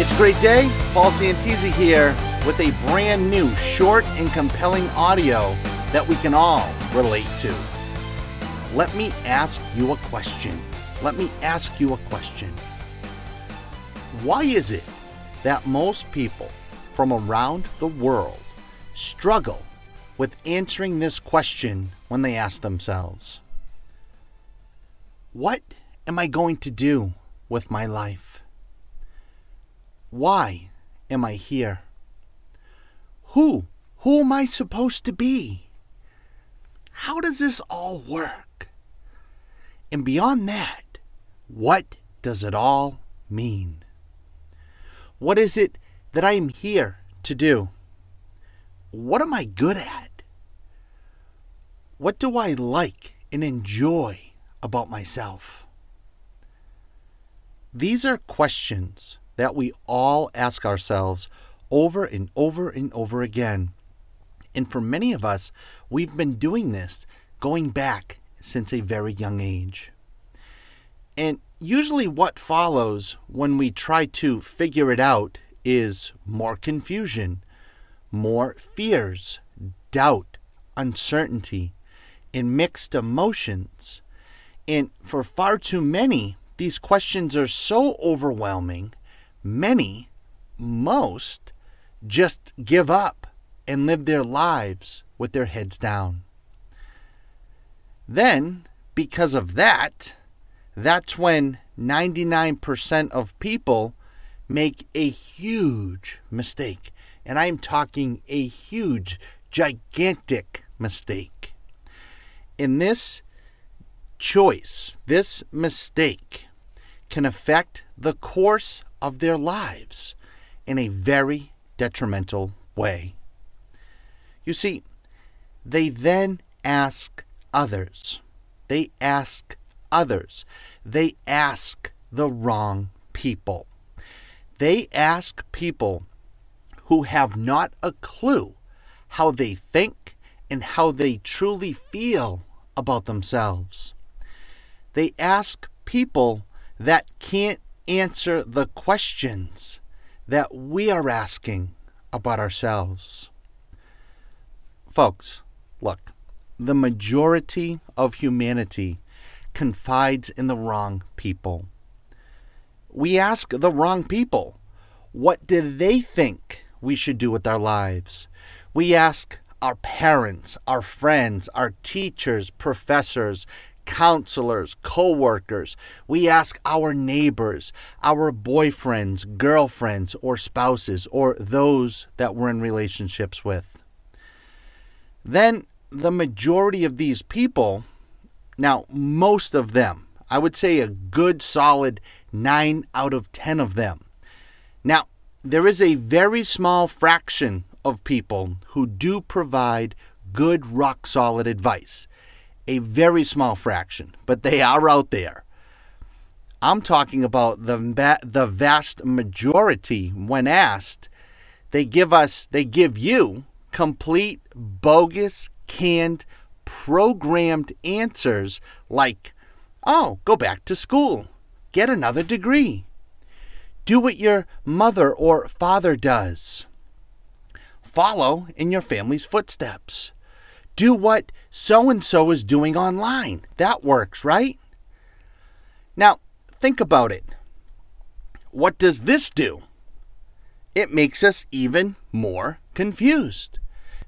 It's a great day. Paul Santisi here with a brand new short and compelling audio that we can all relate to. Let me ask you a question. Why is it that most people from around the world struggle with answering this question when they ask themselves, what am I going to do with my life? Why am I here? Who am I supposed to be? How does this all work? And beyond that, what does it all mean? What is it that I am here to do? What am I good at? What do I like and enjoy about myself? These are questions that we all ask ourselves over and over and over again. And for many of us, we've been doing this going back since a very young age. And usually what follows when we try to figure it out is more confusion, more fears, doubt, uncertainty, and mixed emotions. And for far too many, these questions are so overwhelming, most just give up and live their lives with their heads down. Then, because of that, that's when 99% of people make a huge mistake. And I'm talking a huge, gigantic mistake. In this choice, this mistake can affect the course of their lives in a very detrimental way. You see, they then ask others. They ask the wrong people. They ask people who have not a clue how they think and how they truly feel about themselves. They ask people that can't answer the questions that we are asking about ourselves. Folks, look, the majority of humanity confides in the wrong people. We ask the wrong people, what do they think we should do with our lives? We ask our parents, our friends, our teachers, professors, counselors, co-workers. We ask our neighbors, our boyfriends, girlfriends, or spouses, or those that we're in relationships with. Then the majority of these people, now most of them, I would say a good solid 9 out of 10 of them. Now, there is a very small fraction of people who do provide good rock solid advice. A very small fraction, but they are out there. I'm talking about the vast majority. When asked, they give you complete, bogus, canned, programmed answers like, oh, go back to school, get another degree, do what your mother or father does, follow in your family's footsteps. Do what so-and-so is doing online. That works, right? Now, think about it. What does this do? It makes us even more confused.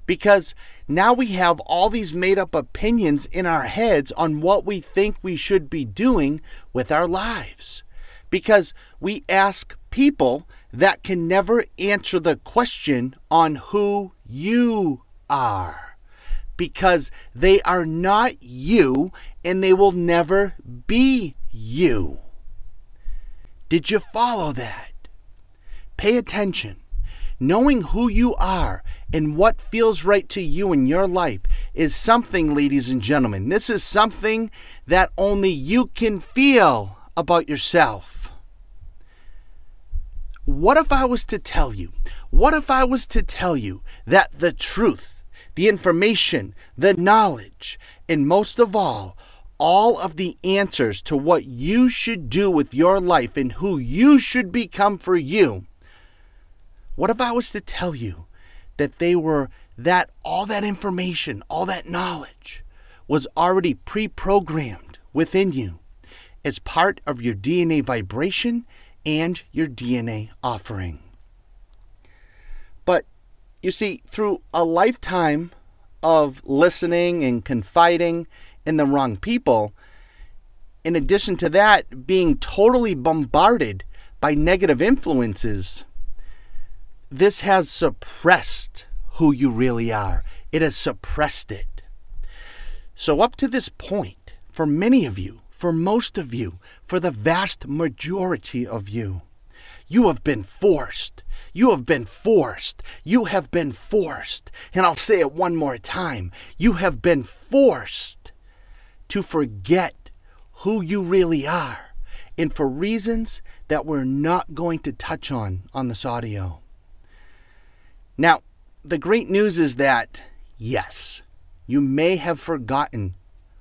Because now we have all these made-up opinions in our heads on what we think we should be doing with our lives. Because we ask people that can never answer the question on who you are. Because they are not you and they will never be you. Did you follow that? Pay attention. Knowing who you are and what feels right to you in your life is something, ladies and gentlemen. This is something that only you can feel about yourself. What if I was to tell you? What if I was to tell you that the truth, the information, the knowledge, and most of all of the answers to what you should do with your life and who you should become for you What if I was to tell you that they were that all that information, all that knowledge was already pre-programmed within you as part of your DNA vibration and your DNA offering? But you see, through a lifetime of listening and confiding in the wrong people, in addition to that, being totally bombarded by negative influences, this has suppressed who you really are. It has suppressed it. So up to this point, for many of you, for most of you, for the vast majority of you, you have been forced. You have been forced. You have been forced. And I'll say it one more time. You have been forced to forget who you really are, and for reasons that we're not going to touch on this audio. Now, the great news is that, yes, you may have forgotten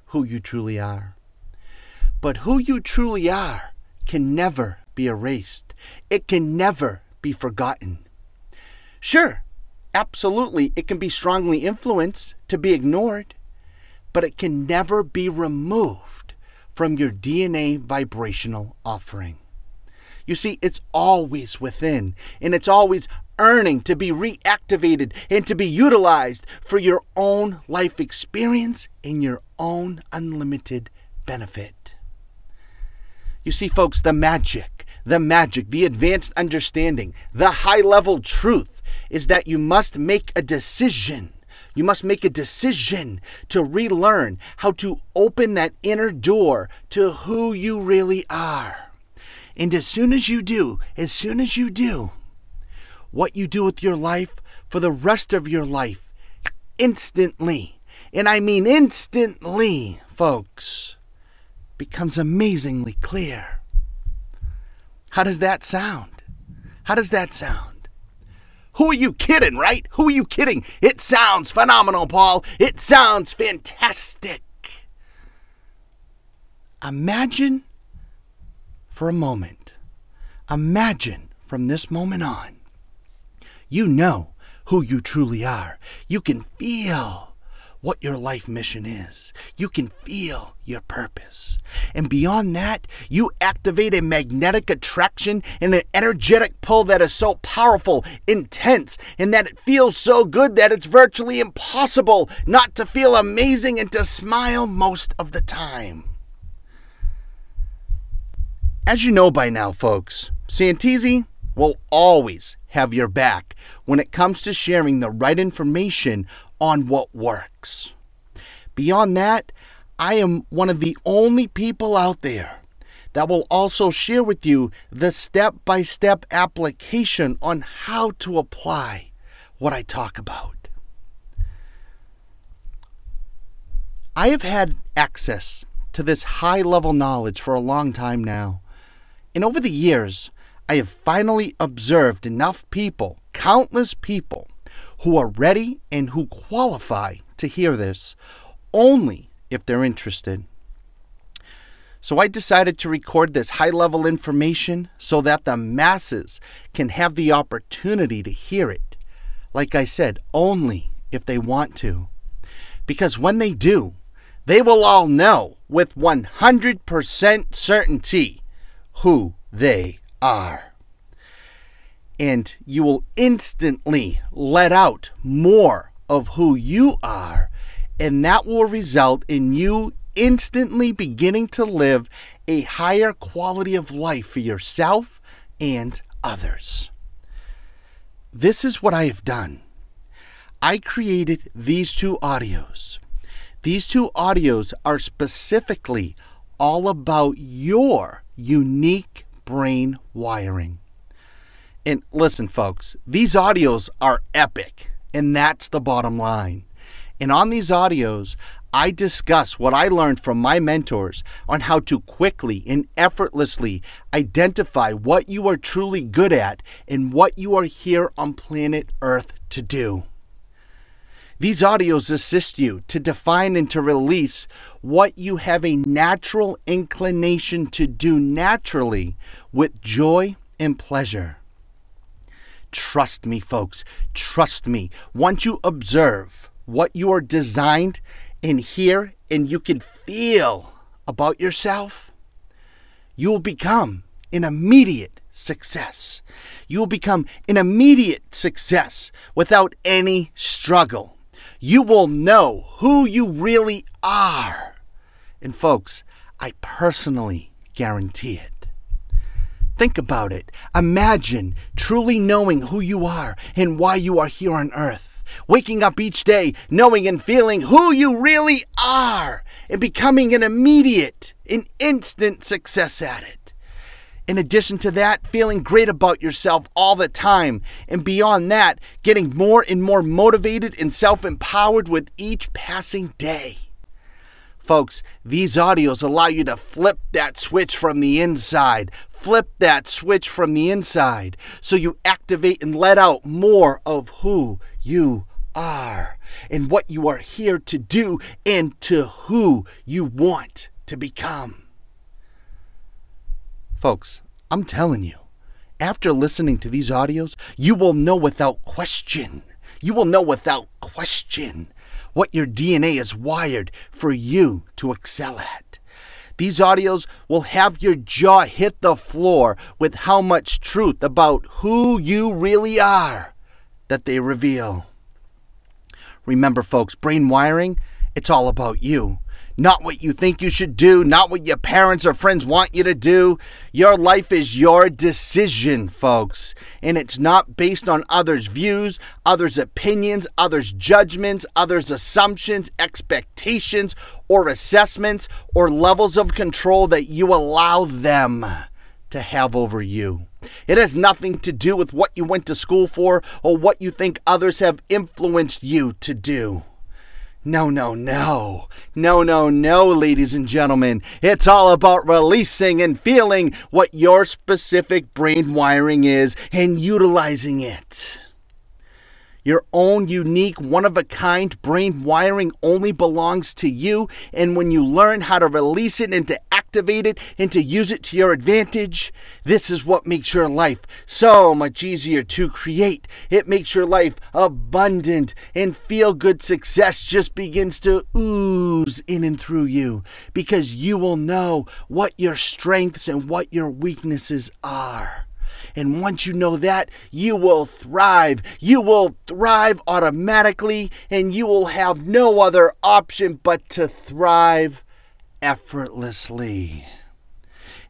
who you truly are, but who you truly are can never be erased. It can never be forgotten. Sure, absolutely, it can be strongly influenced to be ignored, but it can never be removed from your DNA vibrational offering. You see, it's always within, and it's always earning to be reactivated and to be utilized for your own life experience and your own unlimited benefit. You see, folks, the magic, the advanced understanding, the high-level truth is that you must make a decision. You must make a decision to relearn how to open that inner door to who you really are. And as soon as you do, what you do with your life for the rest of your life, instantly, and I mean instantly, folks, becomes amazingly clear. How does that sound? How does that sound? Who are you kidding, right? Who are you kidding? It sounds phenomenal, Paul. It sounds fantastic. Imagine for a moment. Imagine from this moment on, you know who you truly are. You can feel what your life mission is. You can feel your purpose. And beyond that, you activate a magnetic attraction and an energetic pull that is so powerful, intense, and that it feels so good that it's virtually impossible not to feel amazing and to smile most of the time. As you know by now, folks, Santisi will always have your back when it comes to sharing the right information on what works. Beyond that, I am one of the only people out there that will also share with you the step-by-step application on how to apply what I talk about. I have had access to this high-level knowledge for a long time now, and over the years, I have finally observed enough people, countless people, who are ready and who qualify to hear this, only if they're interested. So I decided to record this high-level information so that the masses can have the opportunity to hear it. Like I said, only if they want to. Because when they do, they will all know with 100% certainty who they are. And you will instantly let out more of who you are, and that will result in you instantly beginning to live a higher quality of life for yourself and others. This is what I have done. I created these two audios. These two audios are specifically all about your unique brain wiring. And listen, folks, these audios are epic, and that's the bottom line. And on these audios, I discuss what I learned from my mentors on how to quickly and effortlessly identify what you are truly good at and what you are here on planet Earth to do. These audios assist you to define and to release what you have a natural inclination to do naturally with joy and pleasure. Trust me, folks. Trust me. Once you observe what you are designed and hear and you can feel about yourself, you will become an immediate success. You will become an immediate success without any struggle. You will know who you really are. And folks, I personally guarantee it. Think about it. Imagine truly knowing who you are and why you are here on earth. Waking up each day knowing and feeling who you really are and becoming an immediate, an instant success at it. In addition to that, feeling great about yourself all the time. And beyond that, getting more and more motivated and self-empowered with each passing day. Folks, these audios allow you to flip that switch from the inside. Flip that switch from the inside so you activate and let out more of who you are and what you are here to do and to who you want to become. Folks, I'm telling you, after listening to these audios, you will know without question. You will know without question what your DNA is wired for you to excel at. These audios will have your jaw hit the floor with how much truth about who you really are that they reveal. Remember, folks, brain wiring, it's all about you. Not what you think you should do, not what your parents or friends want you to do. Your life is your decision, folks. And it's not based on others' views, others' opinions, others' judgments, others' assumptions, expectations, or assessments, or levels of control that you allow them to have over you. It has nothing to do with what you went to school for or what you think others have influenced you to do. No, ladies and gentlemen. It's all about releasing and feeling what your specific brain wiring is and utilizing it. Your own unique, one-of-a-kind brain wiring only belongs to you, and when you learn how to release it and to activate it and to use it to your advantage, this is what makes your life so much easier to create. It makes your life abundant, and feel-good success just begins to ooze in and through you because you will know what your strengths and what your weaknesses are. And once you know that, you will thrive. You will thrive automatically, and you will have no other option but to thrive effortlessly.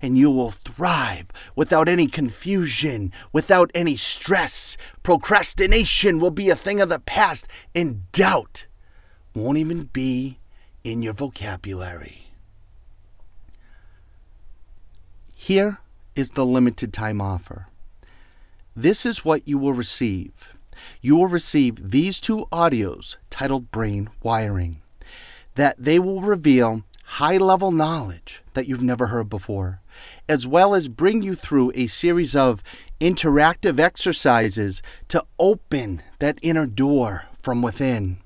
And you will thrive without any confusion, without any stress. Procrastination will be a thing of the past, and doubt won't even be in your vocabulary. Here is the limited time offer. This is what you will receive. You will receive these two audios titled Brain Wiring, that they will reveal high-level knowledge that you've never heard before, as well as bring you through a series of interactive exercises to open that inner door from within.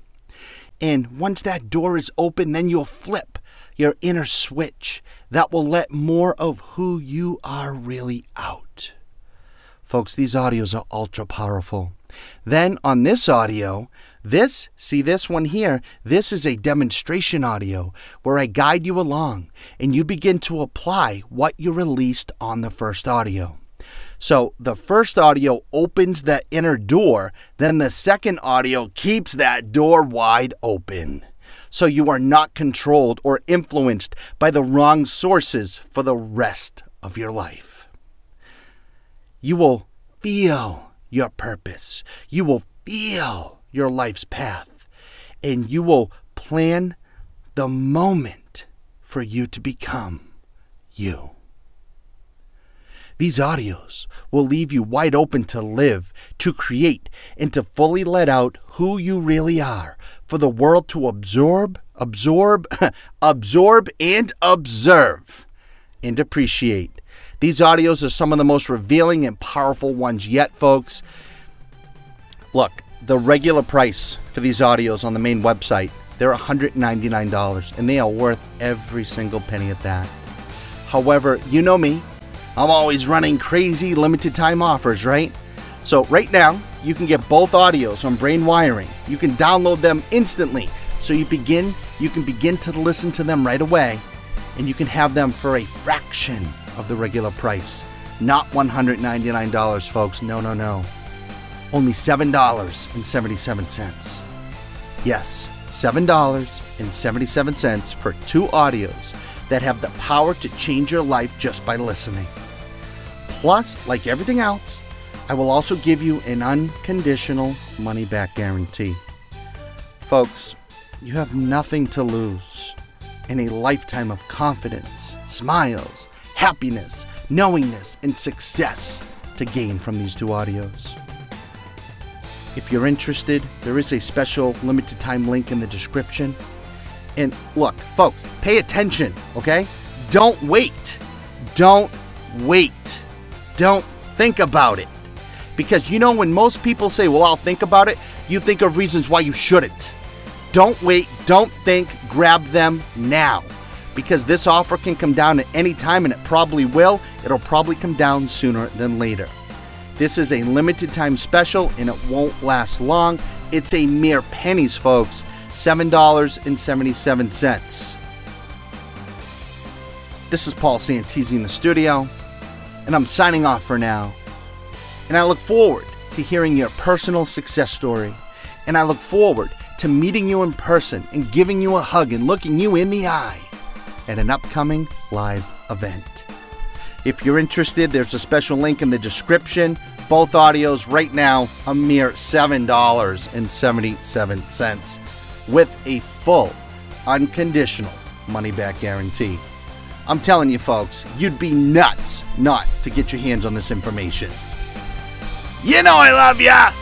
And once that door is open, then you'll flip your inner switch that will let more of who you are really out. Folks, these audios are ultra powerful. Then on this audio, this one here, this is a demonstration audio where I guide you along and you begin to apply what you released on the first audio. So the first audio opens the inner door, then the second audio keeps that door wide open. So you are not controlled or influenced by the wrong sources for the rest of your life. You will feel your purpose. You will feel your life's path. And you will plan the moment for you to become you. These audios will leave you wide open to live, to create, and to fully let out who you really are for the world to absorb, and observe, and appreciate. These audios are some of the most revealing and powerful ones yet, folks. Look, the regular price for these audios on the main website, they're $199, and they are worth every single penny of that. However, you know me. I'm always running crazy limited time offers, right? So right now, you can get both audios on brain wiring. You can download them instantly. So you can begin to listen to them right away, and you can have them for a fraction of the regular price. Not $199, folks. No, no, no. Only $7.77. Yes, $7.77 for 2 audios that have the power to change your life just by listening. Plus, like everything else, I will also give you an unconditional money-back guarantee. Folks, you have nothing to lose and a lifetime of confidence, smiles, happiness, knowingness, and success to gain from these 2 audios. If you're interested, there is a special limited time link in the description. And look, folks, pay attention, okay? Don't wait. Don't wait. Don't think about it. Because you know when most people say, well, I'll think about it, you think of reasons why you shouldn't. Don't wait, don't think, grab them now. Because this offer can come down at any time, and it probably will. It'll probably come down sooner than later. This is a limited time special, and it won't last long. It's a mere pennies, folks. $7.77. This is Paul Santisi in the studio, and I'm signing off for now. And I look forward to hearing your personal success story. And I look forward to meeting you in person and giving you a hug and looking you in the eye at an upcoming live event. If you're interested, there's a special link in the description. Both audios right now, a mere $7.77 with a full, unconditional money-back guarantee. I'm telling you, folks, you'd be nuts not to get your hands on this information. You know I love ya!